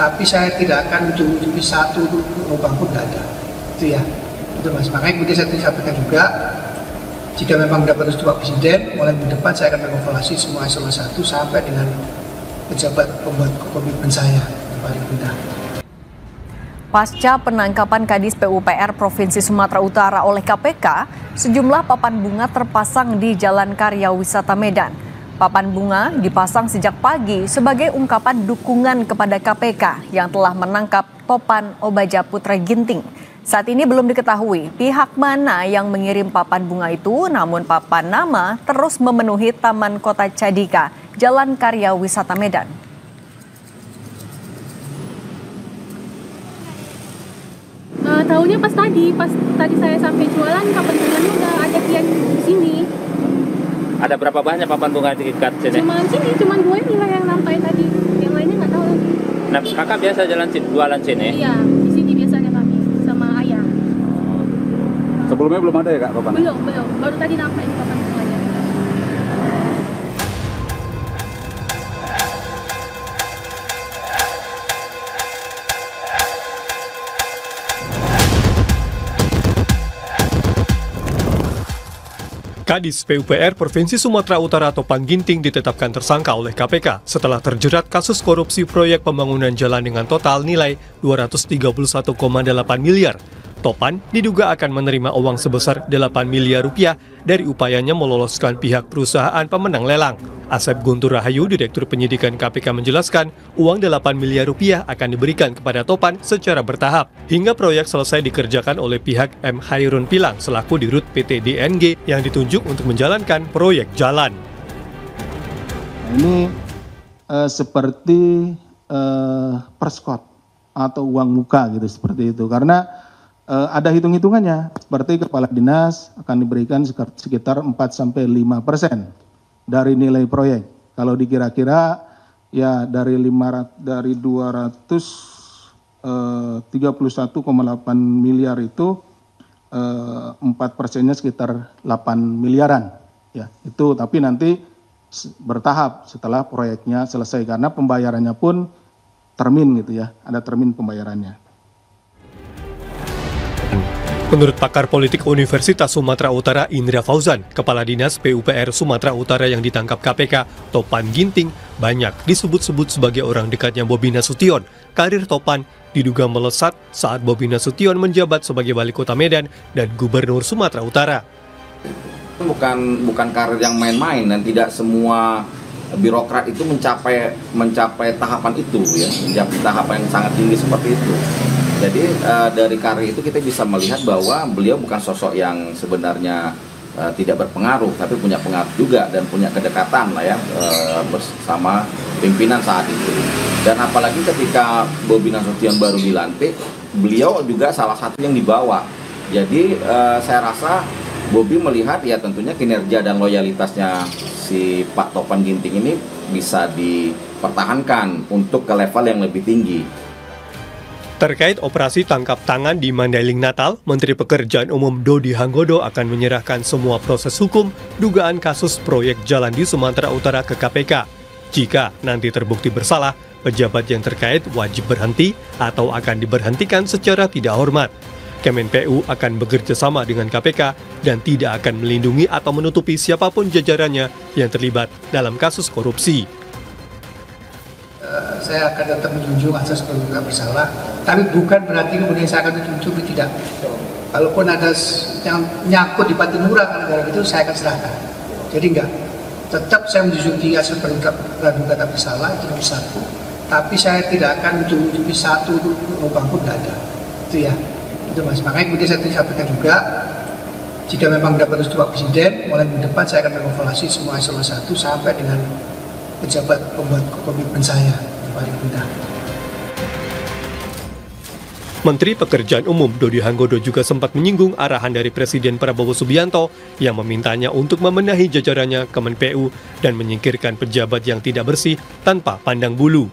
tapi saya tidak akan ujung-ujungnya satu lubang pun tidak ada. Itu ya, itu Mas. Makanya kemudian saya sampaikan juga, jika memang mendapat restu Pak Presiden, mulai minggu depan saya akan mengevaluasi semua eselon 1 sampai dengan pejabat pembuat komitmen saya di paling rendah. Pasca penangkapan Kadis PUPR Provinsi Sumatera Utara oleh KPK, sejumlah papan bunga terpasang di Jalan Karya Wisata Medan. Papan bunga dipasang sejak pagi sebagai ungkapan dukungan kepada KPK yang telah menangkap Topan Obaja Putra Ginting. Saat ini belum diketahui pihak mana yang mengirim papan bunga itu, namun papan nama terus memenuhi Taman Kota Cadika, Jalan Karya Wisata Medan. Tahunya pas tadi saya sampai jualan, papan bunganya udah ada kian di sini. Ada berapa banyak papan bunga diikat sini? Cuma gue ini lah yang nampai tadi, yang lainnya nggak tahu lagi. Nah, kakak biasa jualan sini? Iya, di sini biasanya kami sama ayah. Sebelumnya belum ada ya kak papan? Belum, baru tadi nampai ini papan bunganya. Kadis PUPR Provinsi Sumatera Utara Topan Ginting ditetapkan tersangka oleh KPK setelah terjerat kasus korupsi proyek pembangunan jalan dengan total nilai 231,8 miliar. Topan diduga akan menerima uang sebesar 8 miliar rupiah dari upayanya meloloskan pihak perusahaan pemenang lelang. Asep Guntur Rahayu, Direktur Penyidikan KPK menjelaskan, uang 8 miliar rupiah akan diberikan kepada Topan secara bertahap, hingga proyek selesai dikerjakan oleh pihak M. Hairun Pilang selaku dirut PT DNG yang ditunjuk untuk menjalankan proyek jalan. Ini seperti perskot atau uang muka gitu, seperti itu, karena ada hitung-hitungannya, seperti kepala dinas akan diberikan sekitar 4-5% dari nilai proyek. Kalau dikira-kira ya dari 231,8 miliar itu 4%-nya sekitar 8 miliaran. Ya, itu tapi nanti bertahap setelah proyeknya selesai karena pembayarannya pun termin gitu ya, ada termin pembayarannya. Menurut pakar politik Universitas Sumatera Utara Indra Fauzan, Kepala Dinas PUPR Sumatera Utara yang ditangkap KPK, Topan Ginting, banyak disebut-sebut sebagai orang dekatnya Bobi Nasution. Karir Topan diduga melesat saat Bobi Nasution menjabat sebagai Wali Kota Medan dan Gubernur Sumatera Utara. Bukan karir yang main-main dan tidak semua birokrat itu mencapai tahapan itu ya, mencapai tahapan yang sangat tinggi seperti itu. Jadi dari karir itu kita bisa melihat bahwa beliau bukan sosok yang sebenarnya tidak berpengaruh, tapi punya pengaruh juga dan punya kedekatan lah ya bersama pimpinan saat itu. Dan apalagi ketika Bobi Nasution baru dilantik, beliau juga salah satu yang dibawa. Jadi saya rasa Bobi melihat ya tentunya kinerja dan loyalitasnya si Pak Topan Ginting ini bisa dipertahankan untuk ke level yang lebih tinggi. Terkait operasi tangkap tangan di Mandailing Natal, Menteri Pekerjaan Umum Dodi Hanggodo akan menyerahkan semua proses hukum dugaan kasus proyek jalan di Sumatera Utara ke KPK. Jika nanti terbukti bersalah, pejabat yang terkait wajib berhenti atau akan diberhentikan secara tidak hormat. Kemenpu akan bekerja sama dengan KPK dan tidak akan melindungi atau menutupi siapapun jajarannya yang terlibat dalam kasus korupsi. Saya akan tetap menjunjung asas praduga bersalah, tapi bukan berarti kemudian saya akan menjunjung tidak. Kalaupun ada yang nyangkut di Patimura karena itu, saya akan serahkan. Jadi enggak, tetap saya menjunjung asas praduga tak bersalah itu nomor satu, tapi saya tidak akan menjunjung satu lubang pun tidak ada. Itu ya, itu Mas. Makanya kemudian saya sampaikan juga, jika memang mendapat restu Pak Presiden, mulai minggu depan saya akan mengevaluasi semua eselon 1 sampai dengan pejabat pembuat komitmen saya di paling rendah. Menteri Pekerjaan Umum Dodi Hanggodo juga sempat menyinggung arahan dari Presiden Prabowo Subianto yang memintanya untuk membenahi jajarannya Kemenpu dan menyingkirkan pejabat yang tidak bersih tanpa pandang bulu.